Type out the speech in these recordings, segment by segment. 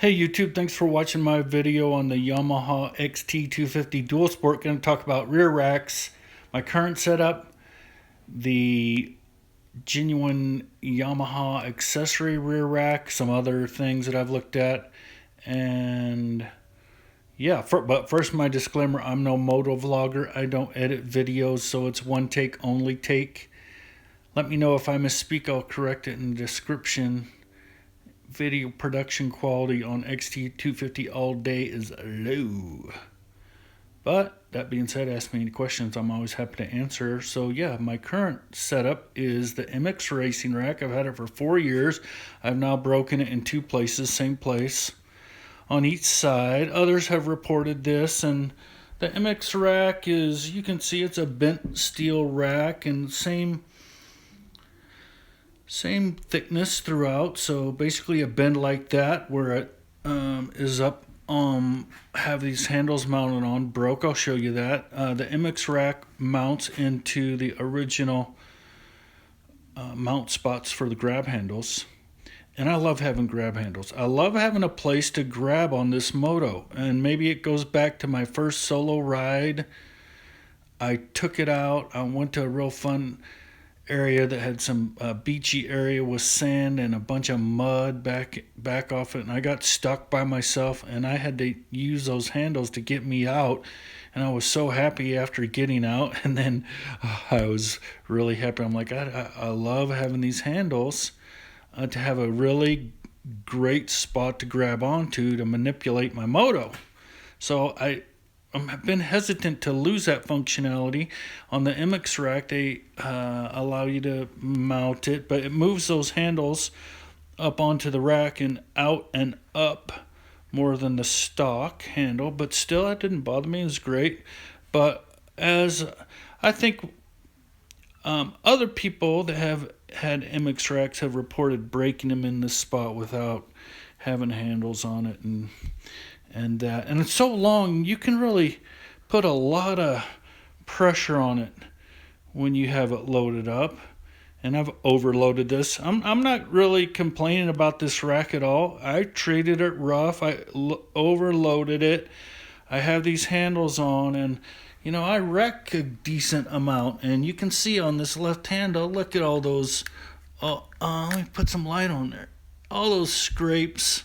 Hey YouTube, thanks for watching my video on the Yamaha XT250 Dual Sport. Going to talk about rear racks, my current setup, the genuine Yamaha accessory rear rack, some other things that I've looked at, and yeah, but first my disclaimer, I'm no moto vlogger. I don't edit videos, so it's one take, only take. Let me know if I misspeak, I'll correct it in the description. Video production quality on XT250 all day is low. But that being said, ask me any questions. I'm always happy to answer. So yeah, my current setup is the Immix Racing rack. I've had it for 4 years. I've now broken it in 2 places, same place on each side. Others have reported this, and the Immix rack is, you can see it's a bent steel rack and same thickness throughout, so basically a bend like that where it is up, have these handles mounted on, broke. I'll show you that. The Immix rack mounts into the original mount spots for the grab handles, and I love having grab handles. I love having a place to grab on this moto, and maybe it goes back to my first solo ride. I took it out, I went to a real fun area that had some beachy area with sand and a bunch of mud back off it, and I got stuck by myself, and I had to use those handles to get me out, and I was so happy after getting out. And then I was really happy. I'm like, I love having these handles to have a really great spot to grab onto to manipulate my moto. So I've been hesitant to lose that functionality. On the Immix rack, they allow you to mount it, but it moves those handles up onto the rack and out and up more than the stock handle, but still that didn't bother me. It was great. But as I think other people that have had Immix racks have reported breaking them in this spot without having handles on it, and it's so long, you can really put a lot of pressure on it when you have it loaded up. And I've overloaded this. I'm not really complaining about this rack at all. I treated it rough. I overloaded it. I have these handles on, and you know, I wreck a decent amount. And you can see on this left handle, look at all those. Let me put some light on there. All those scrapes.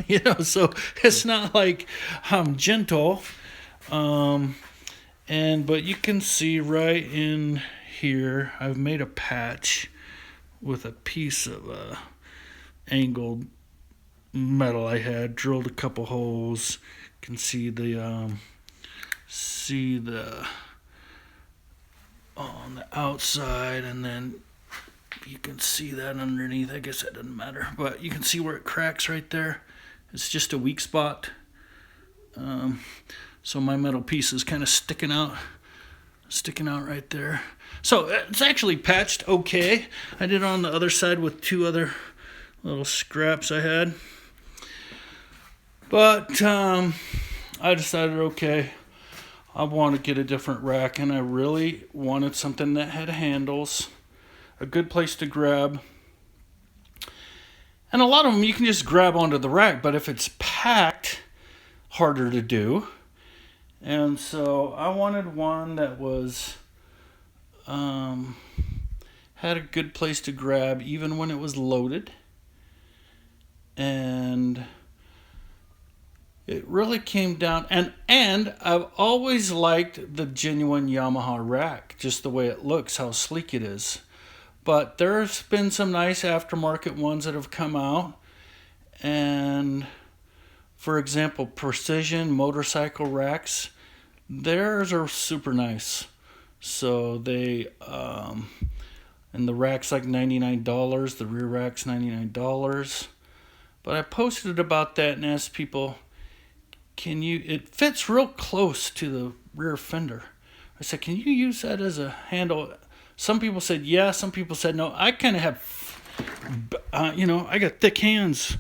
You know, so it's not like I'm gentle, but you can see right in here I've made a patch with a piece of angled metal I had, drilled a couple holes. You can see the on the outside, and then you can see that underneath. I guess that doesn't matter, but you can see where it cracks right there. It's just a weak spot. So my metal piece is kind of sticking out right there. So it's actually patched okay. I did it on the other side with 2 other little scraps I had. But I decided, okay, I want to get a different rack, and I really wanted something that had handles, a good place to grab. And a lot of them you can just grab onto the rack, but if it's packed, harder to do. And so I wanted one that was had a good place to grab even when it was loaded. And it really came down, and I've always liked the genuine Yamaha rack, just the way it looks, how sleek it is. But there's been some nice aftermarket ones that have come out. And for example, Precision motorcycle racks, theirs are super nice. So they, and the rack's like $99, the rear rack's $99. But I posted about that and asked people, it fits real close to the rear fender. I said, can you use that as a handle? Some people said yeah, some people said no. I kind of have, I got thick hands.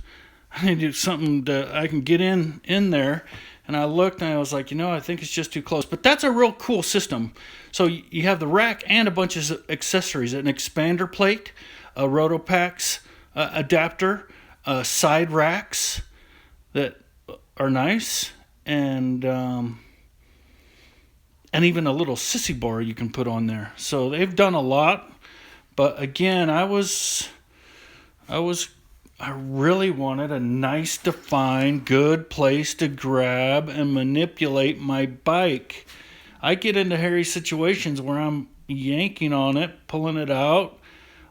I need to do something that I can get in there. And I looked and I was like, I think it's just too close. But that's a real cool system. So you have the rack and a bunch of accessories, an expander plate, a Rotopax adapter, side racks, that are nice, and even a little sissy bar you can put on there. So they've done a lot, but again, I really wanted a nice, defined, good place to grab and manipulate my bike. I get into hairy situations where I'm yanking on it, pulling it out,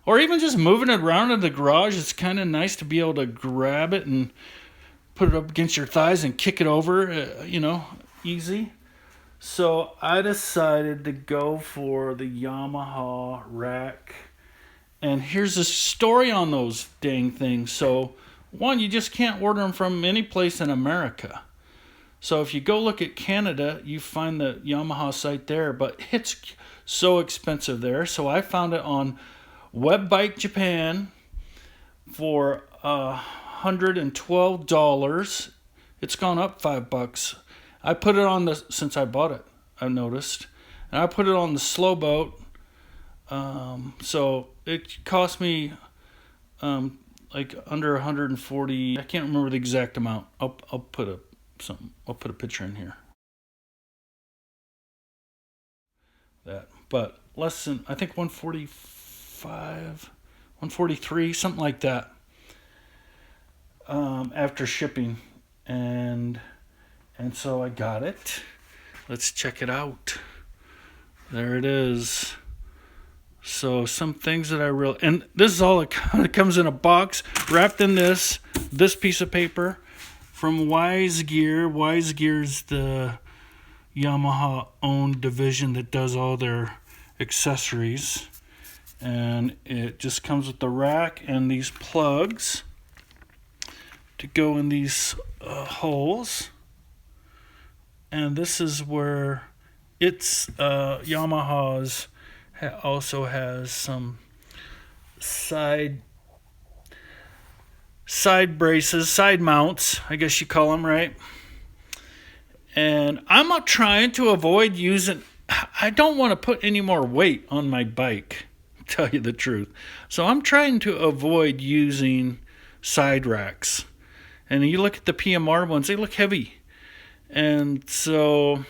or even just moving it around in the garage. It's kind of nice to be able to grab it and put it up against your thighs and kick it over, easy. So I decided to go for the Yamaha rack. And here's a story on those dang things. So, one, you just can't order them from any place in America. So if you go look at Canada, you find the Yamaha site there, but it's so expensive there. So I found it on Webbike Japan for $112. It's gone up $5. I put it on since I bought it, I noticed. And I put it on the slow boat. So it cost me like under 140. I can't remember the exact amount. I'll put a picture in here. But less than, I think 145, 143, something like that. After shipping, and so I got it. Let's check it out. There it is. So some things that and this is all, it comes in a box wrapped in this piece of paper from Wise Gear. Wise Gear's the Yamaha owned division that does all their accessories, and it just comes with the rack and these plugs to go in these holes. And this is where it's Yamaha's also has some side braces, side mounts, I guess you call them, right? And I'm not trying to avoid I don't want to put any more weight on my bike, to tell you the truth. So I'm trying to avoid using side racks. And you look at the PMR ones, they look heavy. And so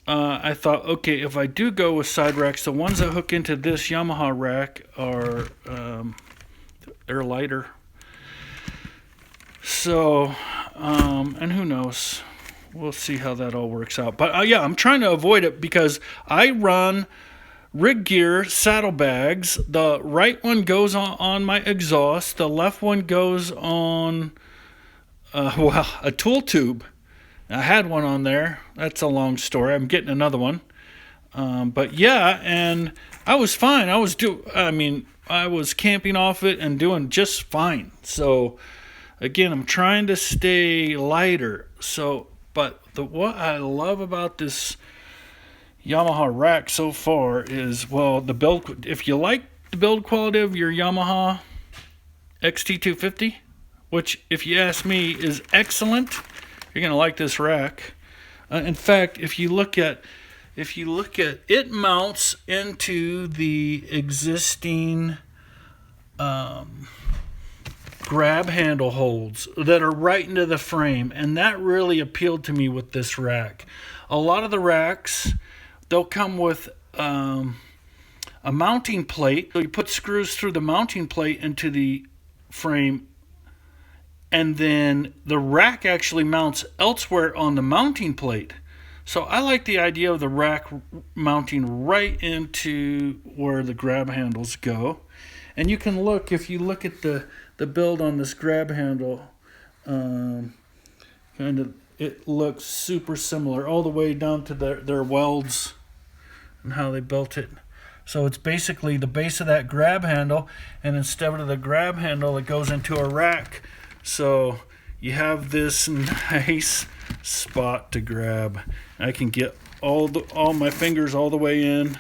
I thought, okay, if I do go with side racks, the ones that hook into this Yamaha rack are they're lighter. So, and who knows? We'll see how that all works out. But yeah, I'm trying to avoid it because I run rig gear saddlebags. The right one goes on my exhaust. The left one goes on, a tool tube. I had one on there. That's a long story. I'm getting another one. But yeah, and I was fine. I was camping off it and doing just fine. So again, I'm trying to stay lighter. So, but what I love about this Yamaha rack so far is, well, the build. If you like the build quality of your Yamaha XT250, which, if you ask me, is excellent, you're gonna like this rack. In fact, if you look at it, mounts into the existing grab handle holds that are right into the frame, and that really appealed to me with this rack. A lot of the racks, they'll come with a mounting plate. So you put screws through the mounting plate into the frame, and then the rack actually mounts elsewhere on the mounting plate. So I like the idea of the rack mounting right into where the grab handles go. And you can look, if you look at the build on this grab handle, it looks super similar all the way down to their welds and how they built it. So it's basically the base of that grab handle, and instead of the grab handle, it goes into a rack. So you have this nice spot to grab. I can get all my fingers all the way in.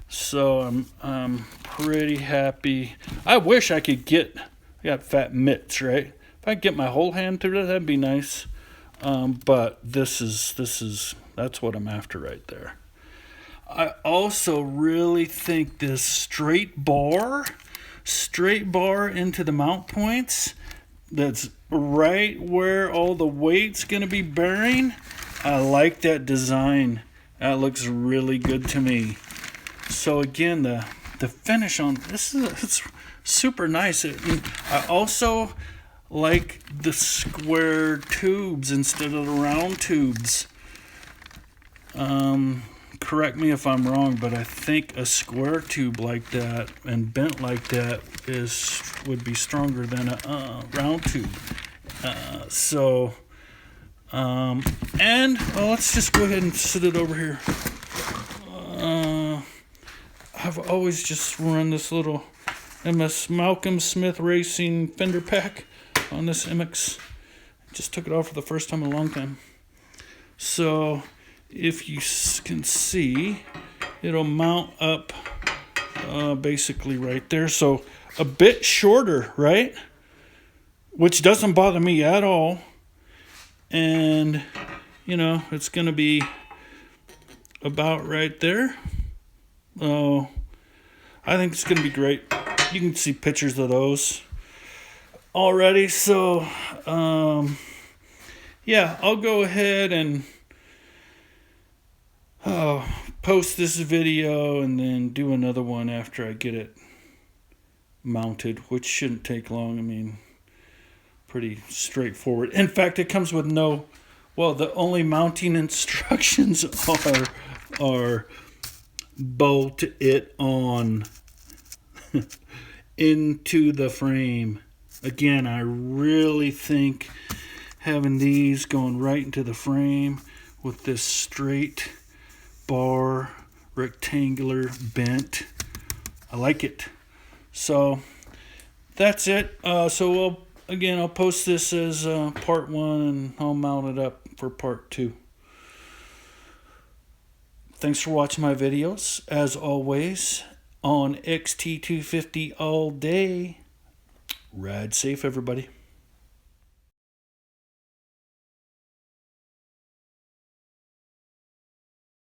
So I'm pretty happy. I wish I could I got fat mitts, right? If I could get my whole hand through that'd be nice. But that's what I'm after right there. I also really think this straight bar straight bar into the mount points. That's right where all the weight's going to be bearing. I like that design. That looks really good to me. So again, the finish on this it's super nice. I also like the square tubes instead of the round tubes. Correct me if I'm wrong, but I think a square tube like that and bent like that would be stronger than a round tube. Let's just go ahead and sit it over here. I've always just run this little Malcolm Smith Racing fender pack on this Immix. Just took it off for the first time in a long time. So if you can see, it'll mount up basically right there. So a bit shorter, right? Which doesn't bother me at all. And, you know, it's going to be about right there. Oh, I think it's going to be great. You can see pictures of those already. So, yeah, I'll go ahead and post this video and then do another one after I get it mounted, which shouldn't take long. I mean, pretty straightforward. In fact, it comes with the only mounting instructions are bolt it on into the frame. Again, I really think having these going right into the frame with this straight bar, rectangular bent, I like it. So that's it. I'll post this as part 1 and I'll mount it up for part 2. Thanks for watching my videos. As always, on XT250 all day. Ride safe, everybody.